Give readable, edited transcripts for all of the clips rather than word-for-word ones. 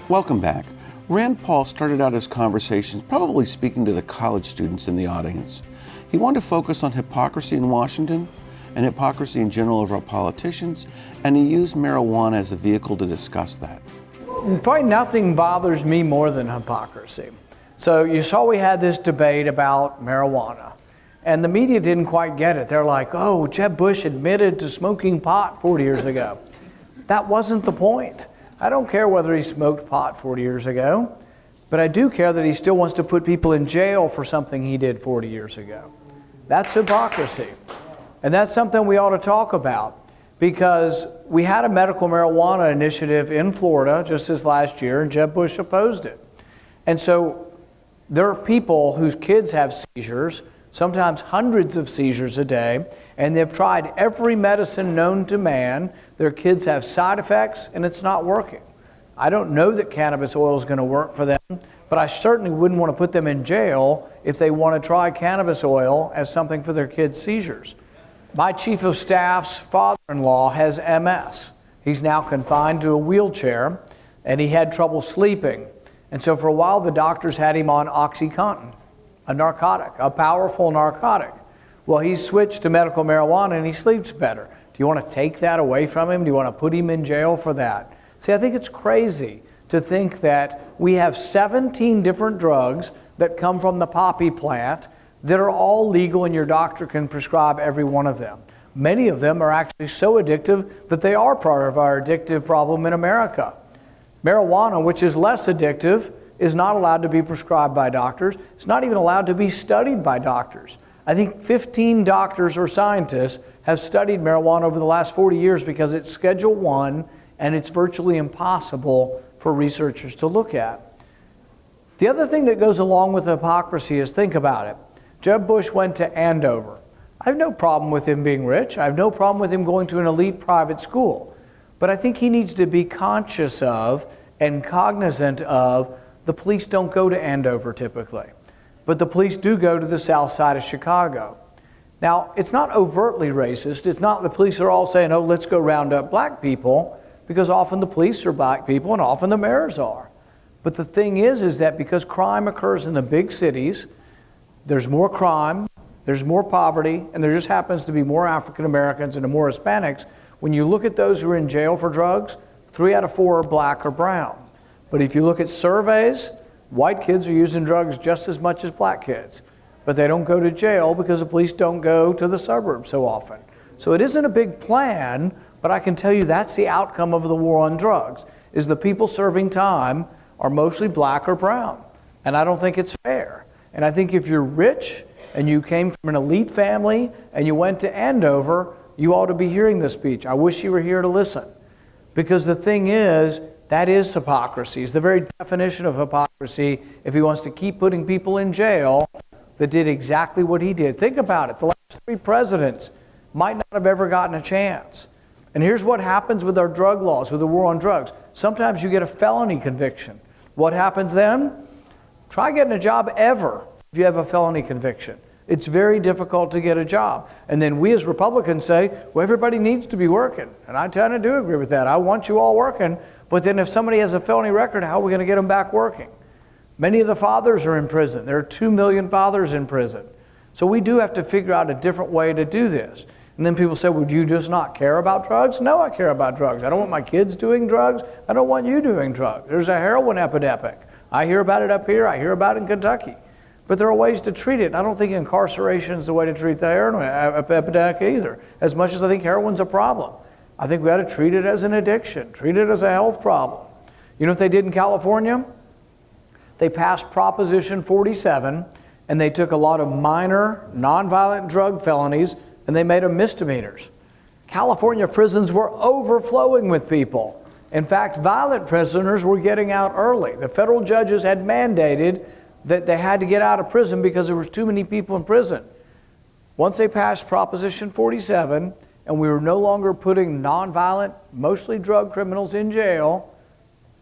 Welcome back. Rand Paul started out his conversations probably speaking to the college students in the audience. He wanted to focus on hypocrisy in Washington and hypocrisy in general of our politicians, and he used marijuana as a vehicle to discuss that. Probably nothing bothers me more than hypocrisy. So you saw we had this debate about marijuana, and the media didn't quite get it. They're like, oh, Jeb Bush admitted to smoking pot 40 years ago. That wasn't the point. I don't care whether he smoked pot 40 years ago, but I do care that he still wants to put people in jail for something he did 40 years ago. That's hypocrisy. And that's something we ought to talk about, because we had a medical marijuana initiative in Florida just this last year, and Jeb Bush opposed it. And so there are people whose kids have seizures, sometimes hundreds of seizures a day, and they've tried every medicine known to man. Their kids have side effects, and it's not working. I don't know that cannabis oil is going to work for them, but I certainly wouldn't want to put them in jail if they want to try cannabis oil as something for their kids' seizures. My chief of staff's father-in-law has MS. He's now confined to a wheelchair, and he had trouble sleeping. And so for a while, the doctors had him on OxyContin, a narcotic, a powerful narcotic. Well, he's switched to medical marijuana, and he sleeps better. Do you want to take that away from him? Do you want to put him in jail for that? See, I think it's crazy to think that we have 17 different drugs that come from the poppy plant that are all legal, and your doctor can prescribe every one of them. Many of them are actually so addictive that they are part of our addictive problem in America. Marijuana, which is less addictive, is not allowed to be prescribed by doctors. It's not even allowed to be studied by doctors. I think 15 doctors or scientists have studied marijuana over the last 40 years because it's Schedule I and it's virtually impossible for researchers to look at. The other thing that goes along with hypocrisy is, think about it. Jeb Bush went to Andover. I have no problem with him being rich. I have no problem with him going to an elite private school. But I think he needs to be conscious of and cognizant of the police don't go to Andover typically, but the police do go to the south side of Chicago. Now, it's not overtly racist. It's not the police are all saying, oh, let's go round up black people, because often the police are black people and often the mayors are. But the thing is that because crime occurs in the big cities, there's more crime, there's more poverty, and there just happens to be more African Americans and more Hispanics. When you look at those who are in jail for drugs, 3 out of 4 are black or brown. But if you look at surveys, white kids are using drugs just as much as black kids. But they don't go to jail because the police don't go to the suburbs so often. So it isn't a big plan, but I can tell you that's the outcome of the war on drugs, is the people serving time are mostly black or brown. And I don't think it's fair. And I think if you're rich and you came from an elite family and you went to Andover, you ought to be hearing this speech. I wish you were here to listen. Because the thing is, that is hypocrisy. It's the very definition of hypocrisy if he wants to keep putting people in jail that did exactly what he did. Think about it. The last 3 presidents might not have ever gotten a chance. And here's what happens with our drug laws, with the war on drugs. Sometimes you get a felony conviction. What happens then? Try getting a job ever if you have a felony conviction. It's very difficult to get a job. And then we as Republicans say, well, everybody needs to be working. And I kind of do agree with that. I want you all working. But then if somebody has a felony record, how are we going to get them back working? Many of the fathers are in prison. There are 2 million fathers in prison. So we do have to figure out a different way to do this. And then people say, well, do you just not care about drugs? No, I care about drugs. I don't want my kids doing drugs. I don't want you doing drugs. There's a heroin epidemic. I hear about it up here. I hear about it in Kentucky. But there are ways to treat it. I don't think incarceration is the way to treat the heroin epidemic either, as much as I think heroin's a problem. I think we ought to treat it as an addiction, treat it as a health problem. You know what they did in California? They passed Proposition 47, and they took a lot of minor, nonviolent drug felonies, and they made them misdemeanors. California prisons were overflowing with people. In fact, violent prisoners were getting out early. The federal judges had mandated that they had to get out of prison because there was too many people in prison. Once they passed Proposition 47, and we were no longer putting nonviolent, mostly drug criminals in jail,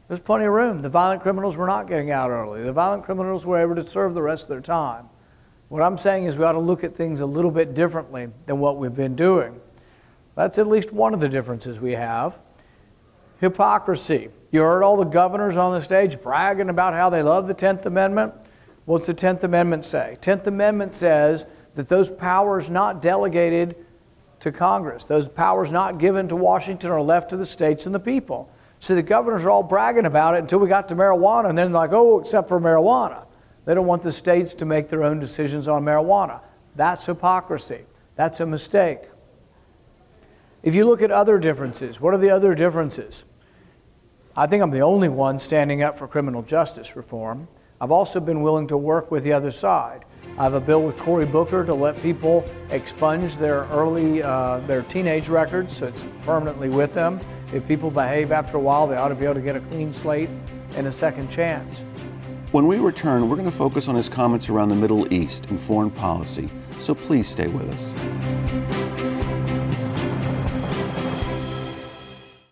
there's plenty of room. The violent criminals were not getting out early. The violent criminals were able to serve the rest of their time. What I'm saying is we ought to look at things a little bit differently than what we've been doing. That's at least one of the differences we have. Hypocrisy. You heard all the governors on the stage bragging about how they love the 10th Amendment. What's the 10th Amendment say? 10th Amendment says that those powers not delegated to Congress, those powers not given to Washington, are left to the states and the people. So the governors are all bragging about it until we got to marijuana, and then like, oh, except for marijuana. They don't want the states to make their own decisions on marijuana. That's hypocrisy. That's a mistake. If you look at other differences, what are the other differences? I think I'm the only one standing up for criminal justice reform. I've also been willing to work with the other side. I have a bill with Cory Booker to let people expunge their their teenage records, so it's permanently with them. If people behave after a while, they ought to be able to get a clean slate and a second chance. When we return, we're going to focus on his comments around the Middle East and foreign policy, so please stay with us.